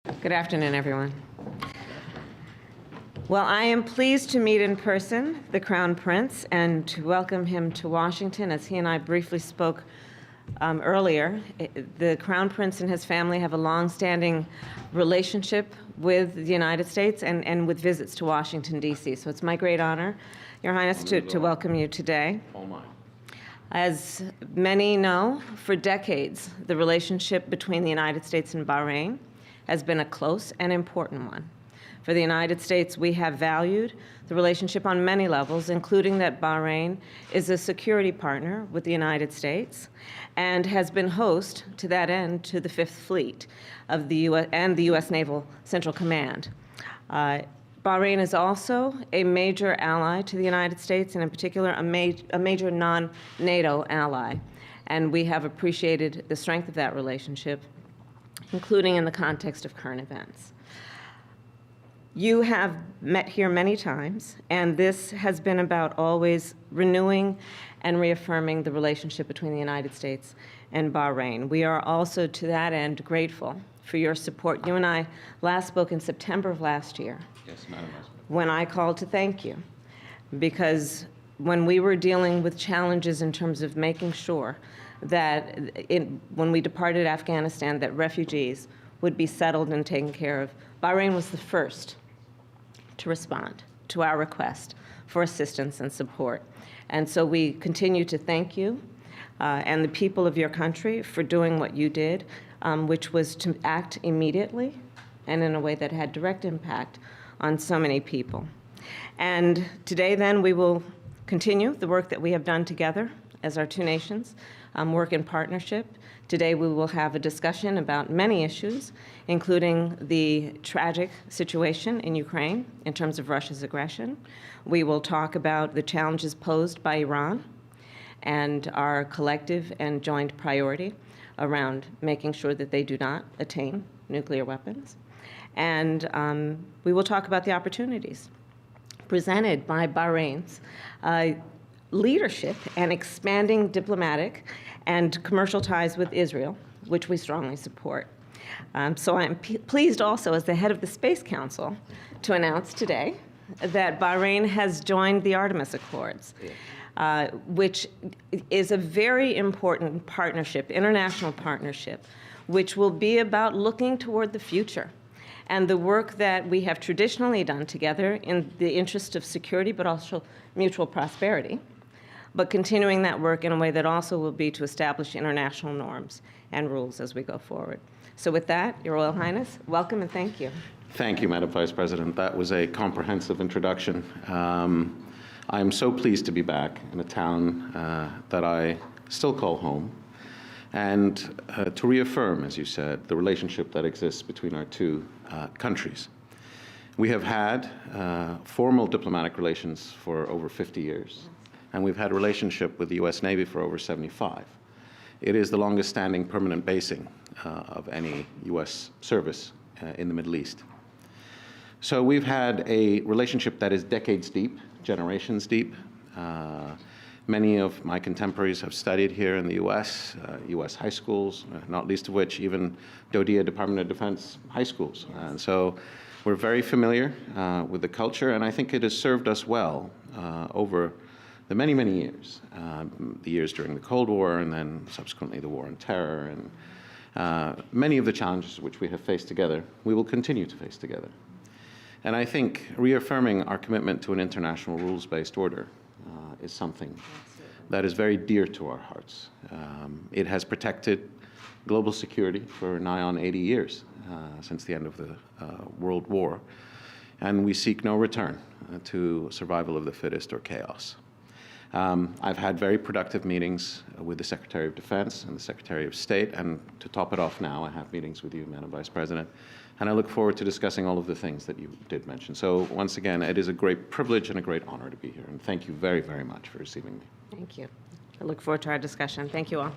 Good afternoon, everyone. Well, I am pleased to meet in person the Crown Prince and to welcome him to Washington. As he and I briefly spoke earlier, the Crown Prince and his family have a long-standing relationship with the United States and with visits to Washington, D.C. So it's my great honor, Your Highness, to welcome you today. All mine. As many know, for decades, the relationship between the United States and Bahrain has been a close and important one. For the United States, we have valued the relationship on many levels, including that Bahrain is a security partner with the United States and has been host, to that end, to the Fifth Fleet of the U.S. and the U.S. Naval Central Command. Bahrain is also a major ally to the United States, and in particular, a major non-NATO ally. And we have appreciated the strength of that relationship, including in the context of current events. You have met here many times, and this has been about always renewing and reaffirming the relationship between the United States and Bahrain. We are also, to that end, grateful for your support. You and I last spoke in September of last year. Yes, Madam Vice President. When I called to thank you, because when we were dealing with challenges in terms of making sure that when we departed Afghanistan, that refugees would be settled and taken care of, Bahrain was the first to respond to our request for assistance and support. And so we continue to thank you and the people of your country for doing what you did, which was to act immediately and in a way that had direct impact on so many people. And today, then, we will continue the work that we have done together as our two nations, work in partnership. Today, we will have a discussion about many issues, including the tragic situation in Ukraine in terms of Russia's aggression. We will talk about the challenges posed by Iran and our collective and joint priority around making sure that they do not attain nuclear weapons. And we will talk about the opportunities presented by Bahrain's leadership and expanding diplomatic and commercial ties with Israel, which we strongly support. So I'm pleased also, as the head of the Space Council, to announce today that Bahrain has joined the Artemis Accords, which is a very important partnership, international partnership, which will be about looking toward the future and the work that we have traditionally done together in the interest of security, but also mutual prosperity, but continuing that work in a way that also will be to establish international norms and rules as we go forward. So with that, Your Royal Highness, welcome and thank you. Thank you, Madam Vice President. That was a comprehensive introduction. I am so pleased to be back in a town that I still call home, and to reaffirm, as you said, the relationship that exists between our two countries. We have had formal diplomatic relations for over 50 years, and we've had a relationship with the U.S. Navy for over 75. It is the longest standing permanent basing of any U.S. service in the Middle East. So we've had a relationship that is decades deep, generations deep. Many of my contemporaries have studied here in the U.S., U.S. high schools, not least of which even DoDEA, Department of Defense high schools. And so we're very familiar with the culture, and I think it has served us well over the many, many years, the years during the Cold War and then subsequently the War on Terror, and many of the challenges which we have faced together, we will continue to face together. And I think reaffirming our commitment to an international rules-based order is something that is very dear to our hearts. It has protected global security for nigh on 80 years since the end of the World War, and we seek no return to survival of the fittest or chaos. I've had very productive meetings with the Secretary of Defense and the Secretary of State, and to top it off now, I have meetings with you, Madam Vice President, and I look forward to discussing all of the things that you did mention. So once again, it is a great privilege and a great honor to be here, and thank you very, very much for receiving me. Thank you. I look forward to our discussion. Thank you all.